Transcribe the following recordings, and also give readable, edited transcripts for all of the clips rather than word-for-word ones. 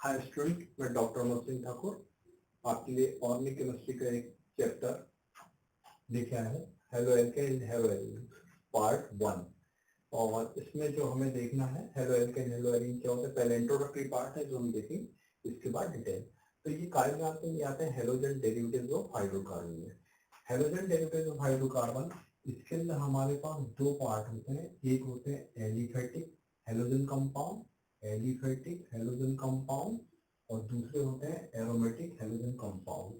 Hi student, मैं doctor Amar Singh Thakur आपके लिए ऑर्गेनिक केमिस्ट्री का एक चैप्टर लेके आया है। Hello alkane hello alkene part 1। और इसमें जो हमें देखना है हेलो एल्केन हेलो एल्कीन क्या होता है, पहले इंट्रोडक्टरी पार्ट है जो हम देखेंगे, इसके बाद डिटेल। तो ये कार्बन आते हैं हेलोजन डेरिवेटिव्स ऑफ हाइड्रोकार्बन में। हेलोजन डेरिवेटिव्स ऑफ हाइड्रोकार्बन, इसके अंदर हमारे पास दो पार्ट होते हैं। एक होते हैं aliphatic halogen compound, aliphatic halogen compound, और दूसरे होते हैं एरोमेटिक हेलोजन कंपाउंड।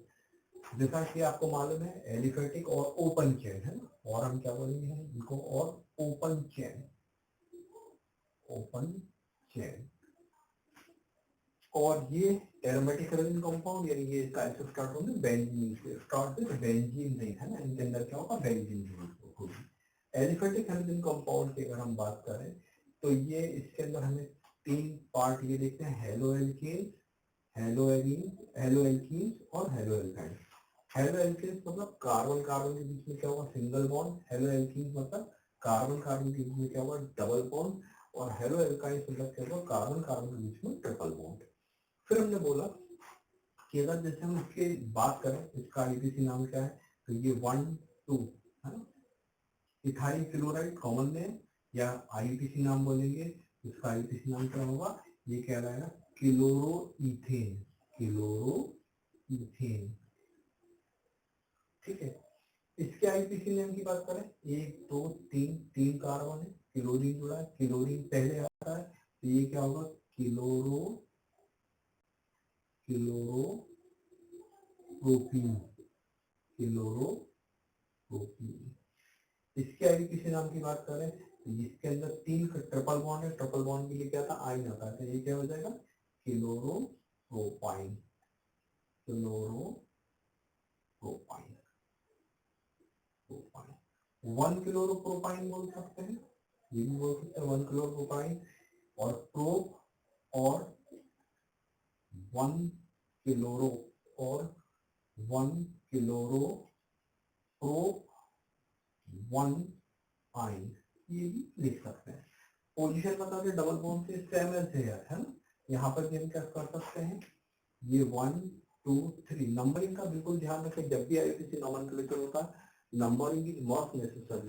जैसा कि आपको मालूम है एलिफेटिक और ओपन चेन है ना, और हम क्या बोलेंगे इनको, और ओपन चेन, ओपन चेन। और ये एरोमेटिक हेलोजन कंपाउंड यानी ये इसका ऐसे स्टार्ट होंगे बेंजीन से, स्टार्ट विद बेंजीन नहीं है ना, इनके अंदर क्या होगा बेंजीन होगी। एलिफेटिक हेलोजन कंपाउंड की अगर हम बात करें तो ये इसके अंदर हमें तीन पार्ट ये देखते हैं, hello alkane, hello alkene, hello alkene और हेलो एल्काइन। हेलो एल्केन मतलब कार्बन कार्बन के बीच में क्या होगा सिंगल बॉन्ड, हेलो एल्कीन मतलब कार्बन कार्बन के बीच में क्या होगा डबल बॉन्ड, और हेलो एल्काइन मतलब क्या होगा कार्बन कार्बन के बीच में ट्रिपल बॉन्ड। फिर हमने बोला कि अगर जैसे हम इसके बात करें, इसका आईपीसी नाम क्या है, तो ये 1 2 है ना, इथाइल क्लोराइड कॉमन नेम या आईपीसी नाम बोलेंगे। इसका आईपीसी नाम क्या होगा, ये क्या रहेगा क्लोरोईथेन, क्लोरोईथेन। ठीक है, इसके आईपीसी नेम की बात करें, 1 2 3 तीन कार्बन है, क्लोरीन जुड़ा है, क्लोरीन पहले आता है, तो ये क्या होगा क्लोरो क्लोरोप्रोपीन, क्लोरोप्रोपीन। इसके आईपीसी नाम की बात करें, इसके अंदर तीन ट्रिपल बॉन्ड है, ट्रिपल बॉन्ड के लिए क्या था आइन आता है, तो ये क्या हो जाएगा क्लोरोप्रोपाइन, क्लोरोप्रोपाइन, 1 क्लोरोप्रोपाइन बोल सकते हैं, ये भी बोल सकते हैं 1 क्लोरोप्रोपाइन। और प्रोप और 1 क्लोरो और 1 क्लोरो प्रोप 1 आइन, ये भी लिख सकते हैं। पोजीशन बता दें डबल बॉन्ड से सेम है ना, यहाँ पर भी हम क्या कर सकते हैं, ये 1 2 3 नंबरिंग का बिल्कुल ध्यान रखें, जब भी आईपीसी नोमेनक्लेचर होता है नंबरिंग इज मोस्ट नेसेसरी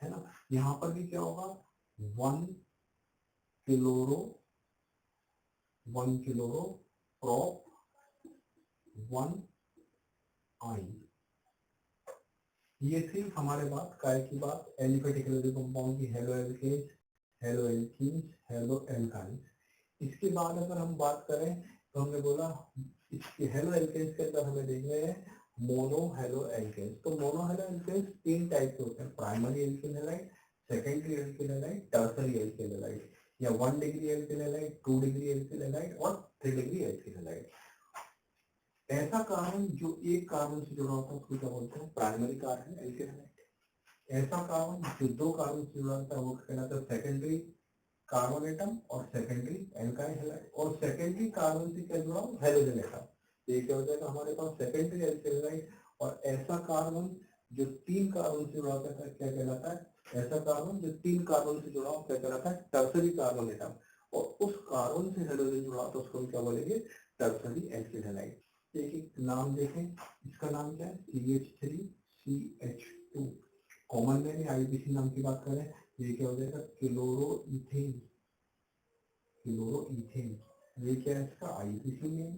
है ना। यहाँ पर भी क्या होगा 1 क्लोरो प्रोप 1 आइन। ये थी हमारे बात काय की बात एलिफेटिक हेलोजन कंपाउंड की, hello alkane, hello alkene, hello alkyne. इसके बाद अगर हम बात करें तो हमने बोला इसके हेलो एल्केन्स के अंदर हमें देखने हैं मोनो हेलो एल्केन्स। तो मोनो हेलो एल्केन्स तीन टाइप के होते हैं, primary alkane halide, secondary alkane halide, tertiary alkane halide, या 1 degree alkane halide, 2 degree alkane halide और 3 डिग्री एल्केन हैलाइड। ऐसा कार्बन जो एक कार्बन से जुड़ा होता है उसको क्या बोलते हैं प्राइमरी कार्बन एल्केन हैलाइड। ऐसा कार्बन जो दो कार्बन से जुड़ा होता है वो कहलाता है सेकेंडरी कार्बन एटम और सेकेंडरी एल्काइल हैलाइड। और सेकेंडरी कार्बन से क्या जुड़ा हो हेलोजन एटम, ये क्या हो जाएगा हमारे पास सेकेंडरी एल्काइल हैलाइड। और ऐसा कार्बन जो तीन कार्बन से जुड़ा होता है क्या कहलाता है, ऐसा कार्बन जो तीन कार्बन से जुड़ा हो क्या कहलाता है टर्सरी कार्बन एटम। और उस कार्बन से हेलोजन जुड़ा हो तो उसको हम क्या बोलेंगे टर्सरी एल्काइल हैलाइड। एक एक नाम देखें, इसका नाम क्या है CH3CH2 कॉमन में आईपीसी नाम की बात करें, ये क्या हो जाएगा क्लोरोईथेन, क्लोरोईथेन। ये क्या है इसका आईपीसी नेम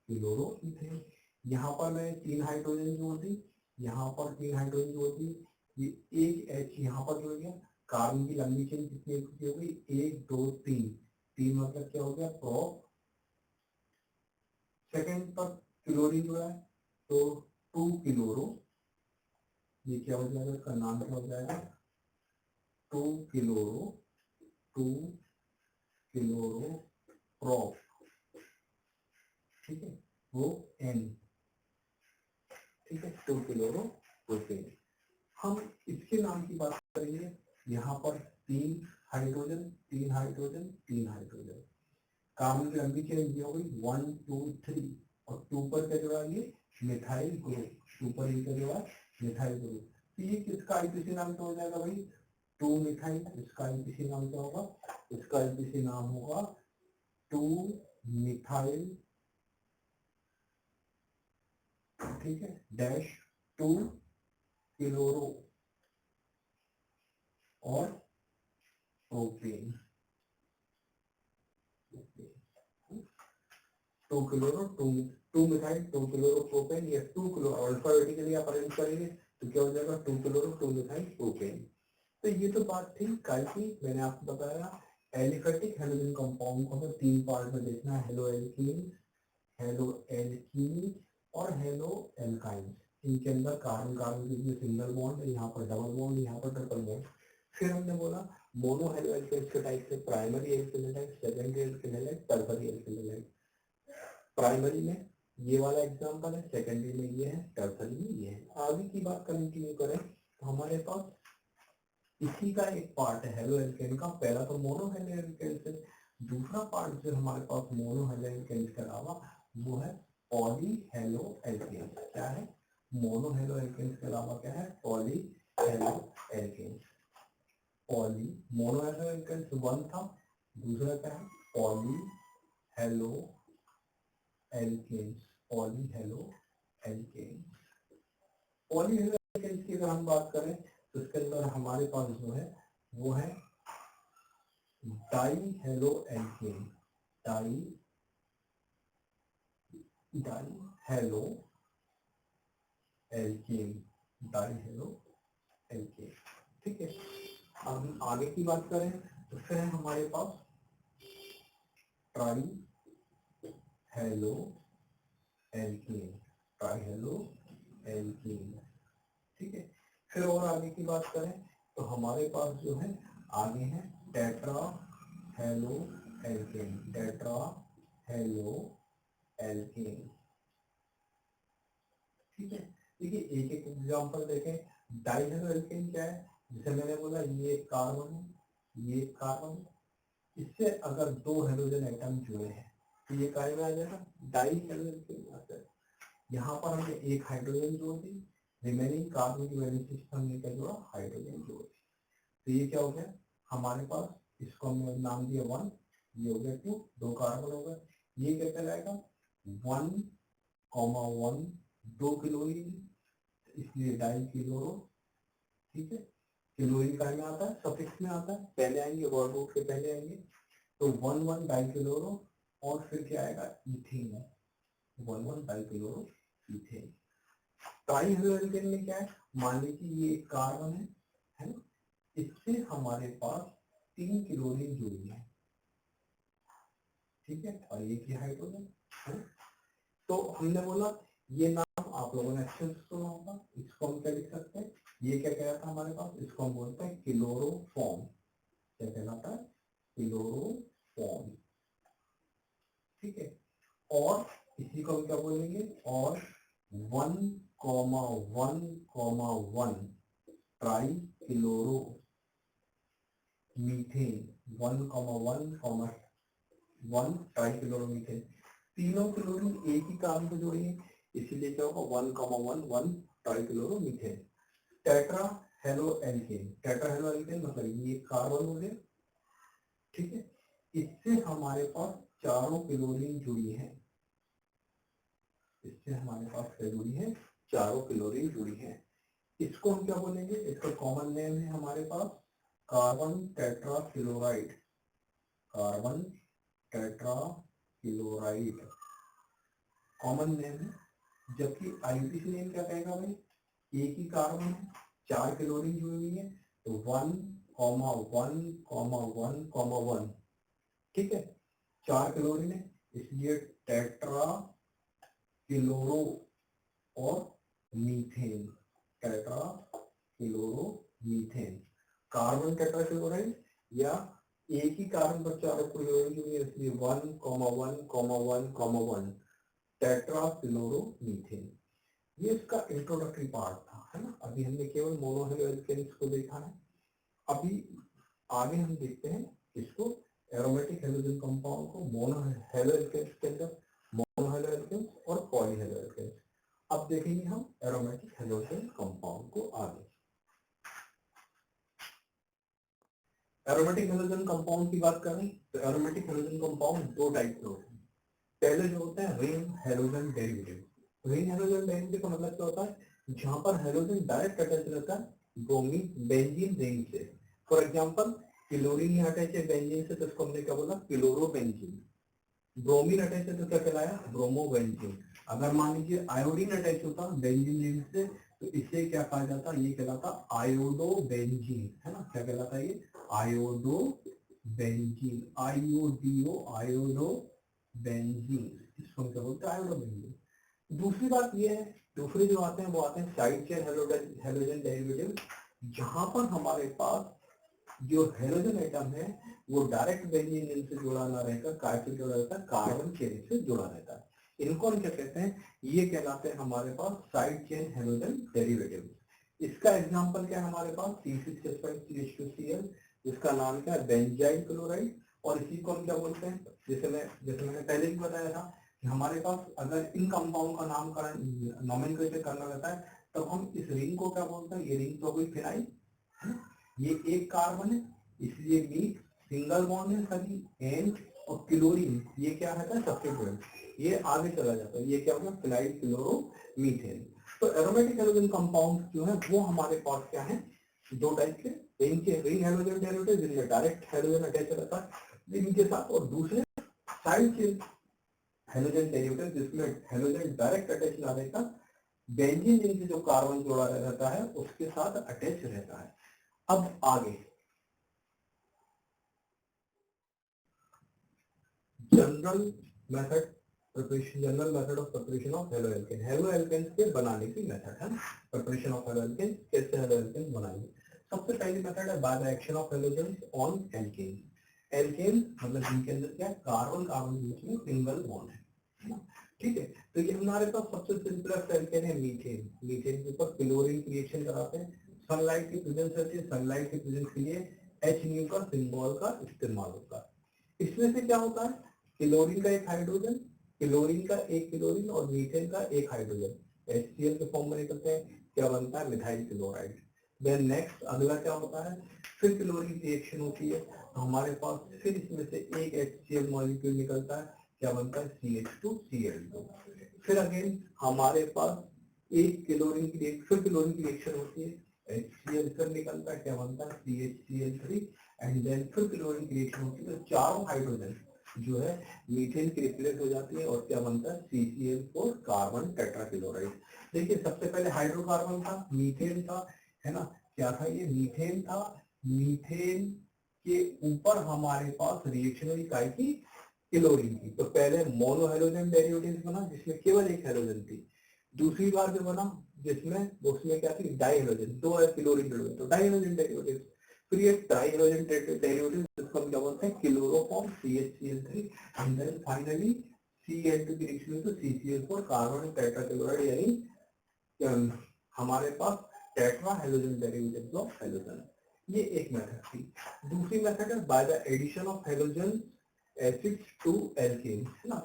क्लोरोईथेन। यहाँ पर मैं तीन हाइड्रोजन जोड़ दी, यहाँ पर तीन हाइड्रोजन जोड़ दी, ये एक H यहाँ पर जुड़ गया, कार्बन की लंबी चेन कितनी हो गई 1 2 3, तीन मतलब क्या हो गया प्रोप, सेकेंड पर क्लोरीन जुड़ा है तो 2 क्लोरो, ये क्या हो जाएगा इसका नाम क्या हो जाएगा 2 क्लोरो, 2 क्लोरो प्रोप, ठीक है वो N, ठीक है 2 क्लोरो प्रोपेन। हम इसके नाम की बात करेंगे, यहाँ पर तीन हाइड्रोजन तीन हाइड्रोजन तीन हाइड्रोजन, कार्बन की लंबी चेन ये हो गई 1 2 3, और 2 पर क्या जुड़ा ये मिथाइल ग्रुप, 2 पर ये क्या जुड़ा मिथाइल ग्रुप। तो ये किसका आईपीसी नाम क्या हो जाएगा भाई 2 मिथाइल। इसका आईपीसी नाम क्या होगा, इसका आईपीसी नाम होगा 2 मिथाइल, ठीक है, डैश 2 क्लोरो और propane, 2 chloro 2 methyl 2 chloro propane, या 2 क्लोरो अल्फाबेटिकली आप अरेंज करेंगे तो क्या हो जाएगा 2 क्लोरो 2 मिथाइल प्रोपेन। तो ये तो बात थी कल की, मैंने आपको बताया एलिफेटिक हेलोजन कंपाउंड को हमें 3 पार्ट में देखना है, हेलो एल्कीन, हेलो एल्कीन और हेलो एल्काइन। इनके अंदर कार्बन कार्बन के लिए सिंगल बॉन्ड, यहाँ पर डबल बॉन्ड, यहाँ पर ट्रिपल बॉन्ड। फिर हमने बोला मोनो हेलो एल्केन्स के टाइप से primary alkane type, secondary alkane type, tertiary alkane type. Primary में ये वाला एग्जांपल है, सेकेंडरी में ये है, टर्सरी में ये है। आगे की बात कंटिन्यू करें तो हमारे पास इसी का एक पार्ट है हेलो एल्केन का। पहला तो मोनो हेलो एल्केन से, दूसरा पार्ट जो हमारे पास मोनो हेलो एल्केन के अलावा वो है पॉली हेलो एल्केन। क्या है? मोनो हेलो एल्केन के अलावा क्या है? Poly halo alkane. Poly mono halo alkane 1 था, दूसरा क्या है? Poly halo alkane. Poly halo alkane. Poly halo alkane की अगर हम बात करें तो इसके अंदर हमारे पास जो है वो है die halo alkane, die halo alkane, die halo alkane. ठीक है, अब हम आगे की बात करें तो फिर है हमारे पास trihaloalkane, trihaloalkane. ठीक है, फिर और आगे की बात करें तो हमारे पास जो है आगे है tetra halo alkane, tetra halo alkane. ठीक है, देखिए एक एक एग्जांपल देखें। डाई हेलो एल्केन क्या है? जैसे मैंने बोला ये कार्बन है, ये कार्बन, इससे अगर 2 हेलोजन एटम जुड़े हैं तो ये काय में आ जाएगा? डाई हेलो एल्केन आता है। यहाँ पर हमने एक हाइड्रोजन जोड़ दी, रिमेनिंग कार्बन की वैल्यू से हमने क्या जोड़ा? हाइड्रोजन जोड़ दी। तो ये क्या हो गया हमारे पास? इसको हमने नाम दिया 1, ये हो गया 2, 2 कार्बन हो गए। ये क्या कहलाएगा? 1,1 2 क्लोरीन, इसलिए डाई क्लोरो। ठीक है, क्लोरीन का में आता है, सफिक्स में आता है, पहले आएंगे वर्ड रूट के पहले आएंगे। तो 1,1 डाई क्लोरो और फिर क्या आएगा? Ethane, 1,1 die chloro ethane. Try halo alkane में क्या है? मान लीजिए ये कार्बन है ना, इससे हमारे पास 3 क्लोरीन जुड़ी है। ठीक है, और ये की हाइड्रोजन है। तो हमने बोला ये नाम आप लोगों ने अच्छे से सुना होगा। इसको हम क्या लिख सकते हैं? ये क्या कहता है हमारे पास? इसको हम बोलते हैं क्लोरोफॉर्म। क्या कहलाता है? क्लोरोफॉर्म। ठीक है, और इसी को हम क्या बोलेंगे? और 1,1,1 try chloro methane, 1,1,1 try chloro methane. तीनों क्लोरीन एक ही कार्बन से जुड़ी है, इसीलिए क्या होगा? 1,1,1 try chloro methane. Tetra halo alkane, tetra halo alkane मतलब ये कार्बन हो गया। ठीक है, इससे हमारे पास चारों क्लोरीन जुड़ी है, इससे हमारे पास क्या जुड़ी है? चारों क्लोरीन जुड़ी है। इसको हम क्या बोलेंगे? इसका कॉमन नेम है हमारे पास carbon tetrachloride, carbon tetrachloride common name है। जबकि आईयूपीएसी नेम क्या कहेगा भाई? एक ही कार्बन है, 4 क्लोरीन जुड़ी हुई है, तो 1,1,1,1। ठीक है, 4 क्लोरीन है इसलिए टेट्रा क्लोरो और methane, tetra chloro methane. Carbon tetra chloride या एक ही कार्बन पर 4 क्लोरीन जुड़ी है, इसलिए 1,1,1,1 टेट्रा क्लोरो मीथेन। ये इसका इंट्रोडक्टरी पार्ट था, है ना। अभी हमने केवल मोनो हेलो एल्केन्स को देखा है। अभी आगे हम देखते हैं इसको एरोमेटिक हेलोजन कंपाउंड को, मोनो हेलो एल्केन्स के अंदर मोनो हेलो एल्केन्स और पॉली हेलो एल्केन्स। अब देखेंगे हम एरोमेटिक हेलोजन कंपाउंड को आगे। एरोमेटिक हेलोजन कंपाउंड की बात करें तो एरोमेटिक हेलोजन कंपाउंड 2 टाइप के होते हैं। पहले जो होता है ring halogen derivative. Ring halogen derivative का मतलब क्या होता है, जहां पर हैलोजन डायरेक्ट अटैच रहता है ब्रोमीन बेंजीन रिंग से। फॉर एग्जांपल क्लोरीन यहाँ अटैच है बेंजीन से, तो इसको हमने क्या बोला, क्लोरोबेंजीन। ब्रोमीन अटैच है तो क्या कहलाया, ब्रोमोबेंजीन। अगर मान लीजिए आयोडीन अटैच होता बेंजीन रिंग से, तो इसे क्या कहा जाता, ये कहलाता आयोडोबेंजीन, है ना। क्या कहलाता है ये, आयोडोबेंजीन, आईओडीओ, आयोडोबेंजीन, इसको हम क्या बोलते हैं, आयोडोबेंजीन। दूसरी बात ये है, दूसरे जो आते हैं वो आते हैं साइड चेन हैलोजन डेरिवेटिव, जहां पर हमारे पास जो हैलोजन एटम है वो डायरेक्ट बेंजीन रिंग से जुड़ा ना रहकर काय से जुड़ा रहता है, कार्बन चेन से जुड़ा रहता है। इनको हम क्या कहते हैं, ये कहलाते हैं हमारे पास साइड चेन हैलोजन डेरिवेटिव। इसका एग्जांपल क्या है हमारे पास, C6H5CH2Cl, जिसका नाम क्या है, बेंजाइल क्लोराइड। और इसी को हम क्या बोलते हैं, जैसे मैंने पहले भी बताया था कि हमारे पास अगर इन कंपाउंड का नामकरण नोमेनक्लेचर करना रहता है, तो हम इस रिंग को क्या बोलते हैं, ये रिंग तो हुई फिनाइल, ये एक कार्बन है इसलिए मीट, सिंगल बॉन्ड है सभी, एन, और क्लोरीन ये क्या रहता है, सब्स्टिट्यूएंट, ये आगे चला जाता है, ये क्या होगा, फिनाइल क्लोरो मीथेन। तो एरोमेटिक हैलोजन कंपाउंड जो है वो हमारे पास क्या है, दो टाइप के, रिंग हैलोजन डेरिवेटिव जिनमें डायरेक्ट हैलोजन अटैच रहता है रिंग के साथ, और दूसरे साइड चेन हैलोजन डेरिवेटिव जिसमें हैलोजन डायरेक्ट अटैच ना रहता, बेंजीन रिंग से जो कार्बन जोड़ा रहता है उसके साथ अटैच रहता है। अब आगे general method preparation, general method of preparation of halo alkane, halo alkane के बनाने की मेथड है, प्रिपरेशन ऑफ हेलो एल्केन, कैसे हेलो एल्केन बनाएंगे। सबसे पहली मेथड है by the action of halogens on alkane. Alkane मतलब इनके अंदर क्या, कार्बन कार्बन के बीच में सिंगल बॉन्ड है ना, ठीक है। तो ये हमारे पास सबसे सिंपलेस्ट एल्केन है मीथेन। मीथेन के ऊपर क्लोरीन रिएक्शन कराते हैं, सनलाइट की प्रेजेंस रहती है, सनलाइट की प्रेजेंस के लिए एच न्यू का सिंबल का इस्तेमाल होता है। इसमें से क्या होता है, क्लोरीन का एक हाइड्रोजन, क्लोरीन का एक क्लोरीन और मीथेन का एक हाइड्रोजन HCl के फॉर्म में निकलते हैं, क्या बनता है, मिथाइल क्लोराइड। देन नेक्स्ट अगला क्या होता है, फिर क्लोरीन रिएक्शन होती है, तो हमारे पास फिर इसमें से एक HCl मॉलिक्यूल निकलता है, क्या बनता है, CH2Cl2। फिर अगेन हमारे पास एक क्लोरीन की फिर क्लोरीन की रिएक्शन होती है, HCl फिर निकलता है, क्या बनता है, CHCl3, एंड देन फिर क्लोरीन की रिएक्शन होती है, तो चारों हाइड्रोजन जो है मीथेन की रिप्लेस हो जाती है, और क्या बनता है, CCl4 कार्बन टेट्राक्लोराइड। देखिए सबसे पहले हाइड्रोकार्बन था, मीथेन था, है ना, क्या था ये, मीथेन था। मीथेन के ऊपर हमारे पास रिएक्शन हुई काय की, क्लोरीन की। तो पहले मोनो हेलोजन डेरिवेटिव बना जिसमें केवल एक हेलोजन थी, दूसरी बार जो बना जिसमें उसमें क्या थी, डाई हेलोजन, दो क्लोरीन जुड़े, तो डाई हेलोजन डेरिवेटिव। फिर ये ट्राइहेलोजन डेरिवेटिव जिसको हम क्या बोलते हैं, chloroform CHCl3, and then finally Cl2 की रिएक्शन में तो CCl4 कार्बन टेट्राक्लोराइड, यानी हमारे पास tetra halogen derivative of halogen. ये एक मेथड थी। दूसरी मेथड है by the addition of halogen acids to alkene, है ना।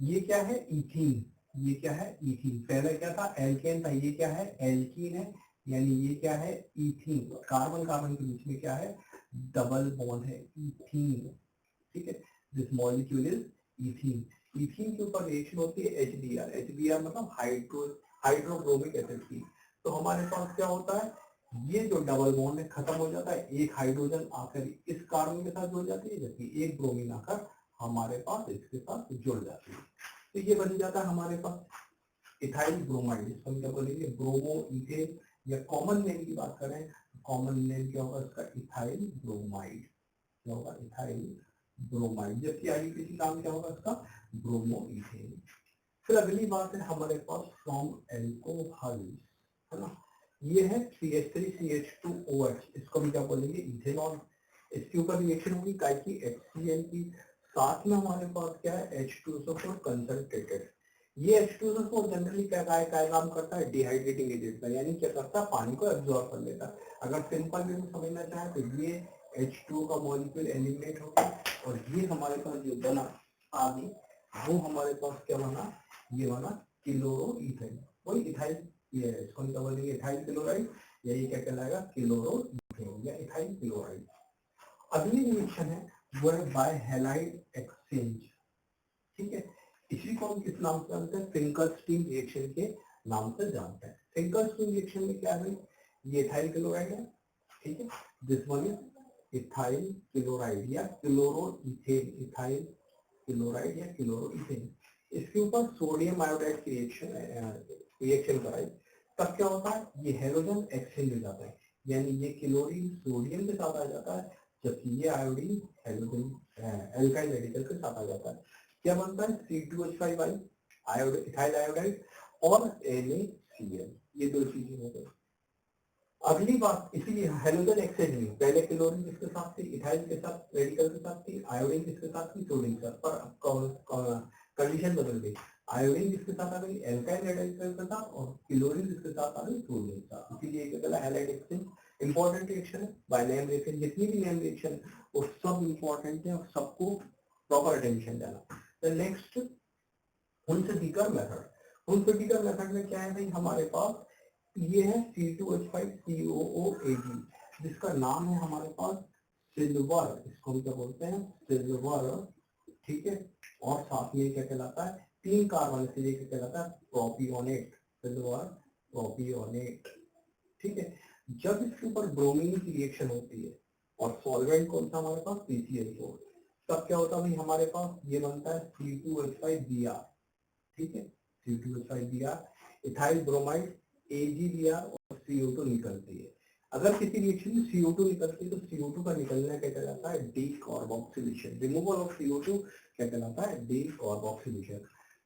ये क्या है, इथीन, ये क्या है, इथीन। पहले क्या था, एल्केन था, ये क्या है, एल्कीन है, यानी ये क्या है, इथीन। कार्बन कार्बन के बीच में क्या है, डबल बॉन्ड है, इथीन, ठीक है। This molecule is ethene. Ethene के ऊपर रिएक्शन होती है HBr, HBr मतलब हाइड्रोब्रोमिक एसिड की। तो हमारे पास क्या होता है, ये जो डबल बॉन्ड है खत्म हो जाता है, एक हाइड्रोजन आकर इस कार्बन के साथ जुड़ जाती है, जबकि एक ब्रोमीन आकर हमारे पास इसके साथ जुड़ जाती है। तो ये बन जाता है हमारे पास इथाइल ब्रोमाइड, इसको हम क्या बोलेंगे, ब्रोमो इथेन, या कॉमन नेम की बात करें, कॉमन नेम क्या होगा इसका, इथाइल ब्रोमाइड, क्या होगा, इथाइल ब्रोमाइड। जबकि आईयूपीएसी नाम क्या होगा इसका, ब्रोमो इथेन। फिर अगली बात है हमारे पास फ्रॉम एल्कोहल, है ना, ये है CH3CH2OH, इसको हम क्या बोलेंगे, इथेनॉल। इसके ऊपर रिएक्शन होगी काय की, HCl की, साथ में हमारे पास क्या है, H2SO4 कंसंट्रेटेड। ये H2SO4 जनरली क्या काम करता है, डिहाइड्रेटिंग एजेंट का, यानी क्या करता है, पानी को एब्जॉर्ब कर लेता है। अगर सिंपल वे में समझना चाहे तो ये H2 का मॉलिक्यूल एलिमिनेट हो गया, और ये हमारे पास जो बना आगे, वो हमारे पास क्या बना, ये बना क्लोरोइथेन, वही इथाइल, ये है, इसको हम क्या बोलेंगे, इथाइल क्लोराइड, या ये क्या कहलाएगा, क्लोरोइथेन या इथाइल क्लोराइड। अगली रिएक्शन है वो है बाय हैलाइड एक्सचेंज, ठीक है। इसी को हम किस नाम से जानते हैं? फिंकलस्टीन रिएक्शन के नाम से जानते हैं। फिंकलस्टीन रिएक्शन में क्या है? ये इथाइल क्लोराइड है, ठीक है, this one is ethyl chloride या क्लोरोइथेन, इथाइल क्लोराइड या क्लोरोइथेन। इसके ऊपर सोडियम आयोडाइड की रिएक्शन कराई, तब क्या होता है? ये हेलोजन एक्सचेंज हो जाता है, यानी ये क्लोरीन सोडियम के साथ आ जाता है, जबकि ये आयोडीन हेलोजन एल्काइल रेडिकल के साथ आ जाता है। क्या बनता है? C2H5 इथाइल आयोडाइड और NaCl, ये दो चीजें हो गई। अगली बात, इसीलिए हेलोजन एक्सचेंज में पहले क्लोरीन किसके साथ थी? इथाइल के साथ, रेडिकल के साथ थी। आयोडीन किसके साथ थी? सोडियम के साथ। पर कंडीशन बदल गई, आयोडीन किसके साथ आ गई? एल्काइल रेडिकल के साथ, और क्लोरीन किसके साथ आ गई? सोडियम के साथ। इसीलिए क्या कहला? हैलाइड एक्सचेंज इंपॉर्टेंट रिएक्शन है। बाय नेम रिएक्शन, जितनी भी नेम रिएक्शन वो सब इंपॉर्टेंट है और सबको प्रॉपर अटेंशन देना। Next Hunsdiecker method. Hunsdiecker method में क्या है भाई? हमारे पास ये है C2H5COOAg, जिसका नाम है हमारे पास सिल्वर, इसको हम क्या बोलते हैं? सिल्वर, ठीक है। और साथ में क्या कहलाता है? 3 कार्बन से क्या कहलाता है? प्रोपियोनेट, सिल्वर प्रोपियोनेट, ठीक है। जब इसके ऊपर ब्रोमीन की रिएक्शन होती है और सॉल्वेंट कौन सा हमारे पास? PCl4, तब क्या होता है भाई? हमारे पास ये बनता है C2H5Br, ठीक है, C2H5Br, इथाइल ब्रोमाइड AgBr और CO2 निकलती है। अगर किसी रिएक्शन में CO2 निकलती है तो CO2 का निकलना क्या कहलाता है? डीकार्बोक्सिलेशन। रिमूवल ऑफ CO2 क्या कहलाता है? डीकार्बोक्सिलेशन।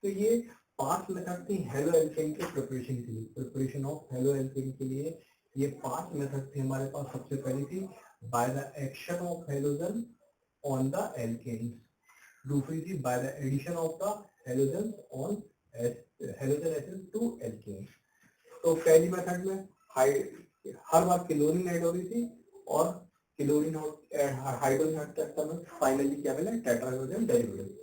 तो ये 5 मेथड थी हेलो एल्केन के प्रिपरेशन के लिए, प्रिपरेशन ऑफ हेलो एल्केन के लिए ये 5 मेथड थे हमारे पास। सबसे पहली थी by the action of halogen on the alkanes, दूसरी थी by the addition of the halogen on halogen acid to alkanes. तो पहली मेथड में हर बार क्लोरीन ऐड हो रही थी और क्लोरीन हाइड्रोजन हटता में फाइनली क्या मिला? Tetrahedral derivative.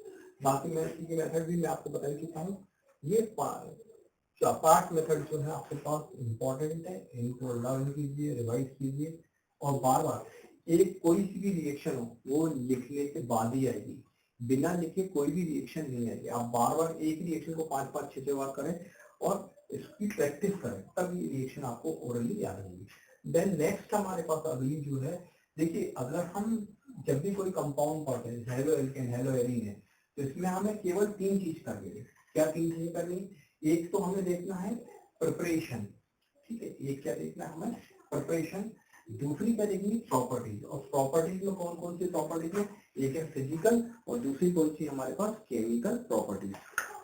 बाकी मैं की मेथड भी मैं आपको बता चुका हूँ। ये 5 मेथड जो है आपके पास इंपॉर्टेंट है, इनको लर्न कीजिए, रिवाइज कीजिए और बार बार एक कोई सी भी रिएक्शन हो वो लिखने के बाद ही आएगी, बिना लिखे कोई भी रिएक्शन नहीं आएगी। आप बार बार एक रिएक्शन को 5-5, 6 बार करें और इसकी प्रैक्टिस करें, तब ये रिएक्शन आपको ओरली याद रहेगी। देन नेक्स्ट हमारे पास अगली जो है, देखिए अगर हम जब भी कोई कंपाउंड पढ़ते हैं, हेलो एल्केन, हेलो एरीन है, तो इसमें हमें केवल 3 चीज करनी है। क्या 3 चीजें करनी? एक तो हमें देखना है प्रिपरेशन, ठीक है, एक क्या देखना है हमें? प्रिपरेशन। दूसरी क्या देखनी? प्रॉपर्टीज। और प्रॉपर्टीज में कौन कौन सी प्रॉपर्टीज है? एक है फिजिकल और दूसरी कौन सी हमारे पास? Chemical properties.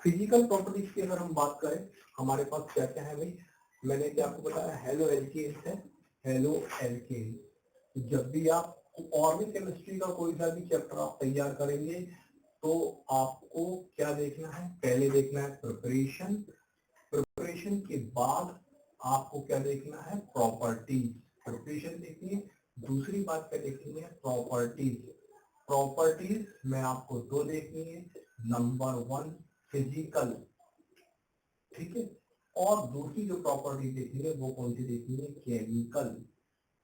फिजिकल प्रॉपर्टीज की अगर हम बात करें, हमारे पास क्या क्या है भाई? मैंने क्या आपको बताया? हेलो एल्केन्स है, हेलो एल्केन। जब भी आप ऑर्गेनिक केमिस्ट्री का कोई सा भी चैप्टर आप तैयार करेंगे तो आपको क्या देखना है? पहले देखना है प्रिपरेशन, प्रिपरेशन के बाद आपको क्या देखना है? प्रॉपर्टीज। प्रिपरेशन देखनी है, दूसरी बात क्या देखनी है? प्रॉपर्टीज। प्रॉपर्टीज में आपको 2 देखनी है, नंबर 1 फिजिकल, ठीक है, और दूसरी जो प्रॉपर्टी देखनी है वो कौन सी देखनी है? केमिकल,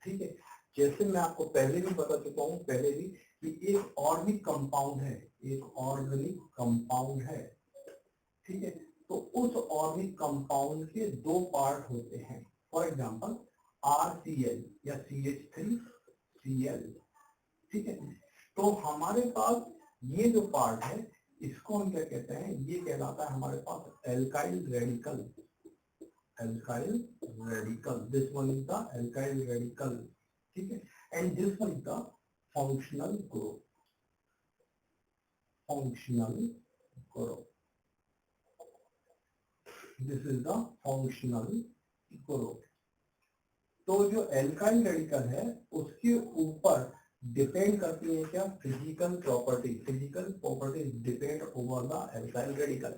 ठीक है। जैसे मैं आपको पहले भी बता चुका हूँ, पहले भी, कि एक ऑर्गेनिक कंपाउंड है, एक ऑर्गेनिक कंपाउंड है, ठीक है, तो उस ऑर्गेनिक कंपाउंड के 2 पार्ट होते हैं। फॉर एग्जांपल RCl या CH3Cl, ठीक है। तो हमारे पास ये जो पार्ट है इसको हम क्या कहते हैं? ये कहलाता है हमारे पास alkyl radical, alkyl radical. This one is the alkyl radical, ठीक है, and this one is the functional group, functional group, this is the functional group. तो जो एल्काइल रेडिकल है उसके ऊपर डिपेंड करती है क्या? Physical property, physical property depend over the alkyl radical,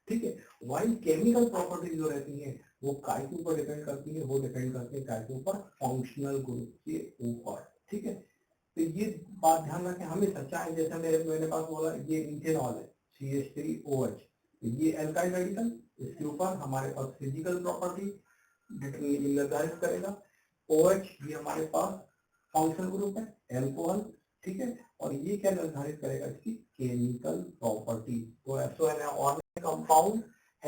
ठीक है। वाइल केमिकल प्रॉपर्टी जो रहती है वो काय के ऊपर डिपेंड करती है? वो डिपेंड करती है काय के ऊपर? फंक्शनल ग्रुप के ऊपर, ठीक है। तो ये बात ध्यान रखें हमेशा, चाहे जैसे मैंने पास बोला ये इथेनॉल है CH3OH, ये एल्काइल रेडिकल, इसके ऊपर हमारे पास फिजिकल प्रॉपर्टी निर्धारित करेगा। OH ये हमारे पास फंक्शनल ग्रुप है, एल्कोहल, ठीक है, और ये क्या निर्धारित करेगा? इसकी केमिकल प्रॉपर्टी। तो SO और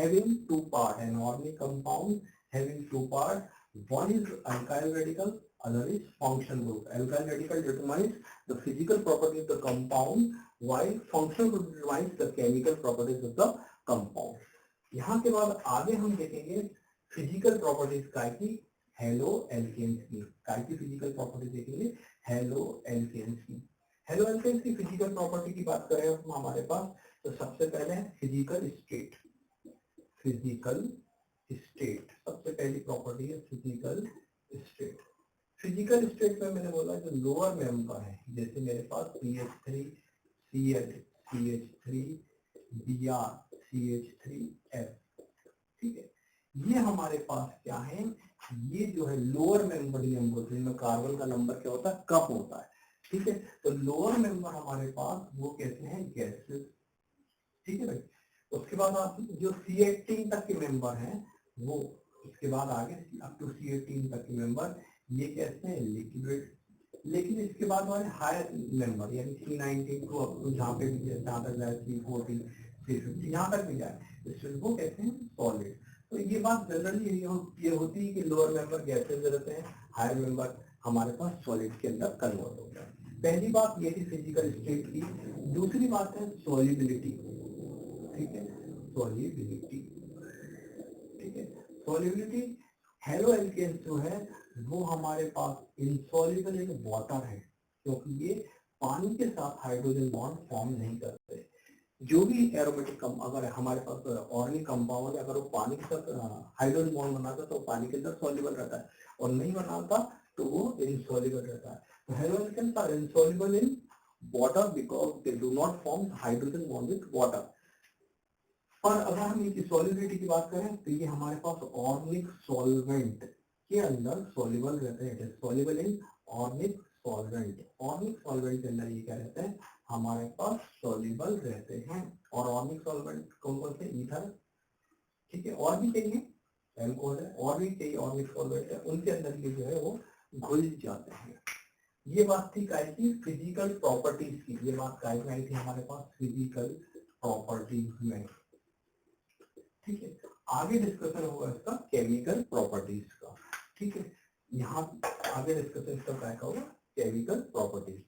having two part, an organic compound having two part, one is alkyl radical, other is function group. Alkyl radical determines the physical property of the compound, while function group determines the chemical properties of the compound. यहाँ के बाद आगे हम देखेंगे physical properties काय की, halo alkanes की, काय की फिजिकल प्रॉपर्टीज देखेंगे, हेलो एल्केन्स की। हेलो एल्केन्स की फिजिकल प्रॉपर्टी की बात करें हम हमारे पास, तो सबसे पहले है फिजिकल स्टेट। फिजिकल स्टेट सबसे पहली प्रॉपर्टी है फिजिकल स्टेट। फिजिकल स्टेट में मैंने बोला जो लोअर मेंबर है, जैसे मेरे पास CH3 Cl CH3 Br CH3F, ठीक है, ये हमारे पास क्या है, ये जो है लोअर मेंबर नंबर, जिनमें कार्बन का नंबर क्या होता है, कम होता है, ठीक है। तो लोअर मेंबर हमारे पास वो कहते हैं गैसेस, ठीक है भाई। उसके बाद आप जो C18 तक के मेंबर हैं वो, उसके बाद आगे अप टू C18 तक के मेंबर ये कहते हैं लिक्विड। लेकिन इसके बाद वाले हायर मेंबर यानी C19 को अप टू जहाँ पे भी जहाँ तक जाए C14 C50 यहाँ तक भी जाए, इसको कहते हैं सॉलिड। तो ये बात जनरली ये होती है कि लोअर मेंबर गैसेज रहते हैं, हायर मेंबर हमारे पास सॉलिड के अंदर कन्वर्ट होता है। पहली बात ये थी फिजिकल स्टेट की। दूसरी बात है सॉलिबिलिटी, ठीक है, सॉलिबिलिटी, ठीक है। सॉलिबिलिटी हेलो एल्केन्स जो है वो हमारे पास इनसॉल्युबल इन वाटर है, क्योंकि ये पानी के साथ हाइड्रोजन बॉन्ड फॉर्म नहीं करते। जो भी एरोमेटिक अगर हमारे पास ऑर्गेनिक कंपाउंड है, अगर वो पानी के साथ हाइड्रोजन बॉन्ड बनाता तो पानी के अंदर सॉल्युबल रहता है, और नहीं बनाता तो वो इनसॉल्युबल रहता है। तो halo alkanes are insoluble in water because they do not form hydrogen bond with water. और अगर हम इनकी सॉल्युबिलिटी की बात करें तो ये हमारे पास ऑर्गेनिक सॉल्वेंट के अंदर सॉल्युबल रहते हैं, soluble in organic solvent. Organic solvent के अंदर ये क्या रहते हैं, हमारे पास सॉल्युबल रहते हैं। और ऑर्गेनिक सॉल्वेंट कौन कौन से, ईथर, ठीक है, और भी चाहिए एल्कोहल है, और भी चाहिए ऑर्गेनिक सॉल्वेंट है, उनके अंदर ये जो है वो घुल जाते हैं। ये बात थी काय की फिजिकल प्रॉपर्टीज की, ये बात काय में आई थी हमारे पास फिजिकल प्रॉपर्टीज में, ठीक है। आगे डिस्कशन होगा इसका केमिकल प्रॉपर्टीज का, ठीक है। यहाँ आगे डिस्कशन इसका क्या होगा, केमिकल प्रॉपर्टीज।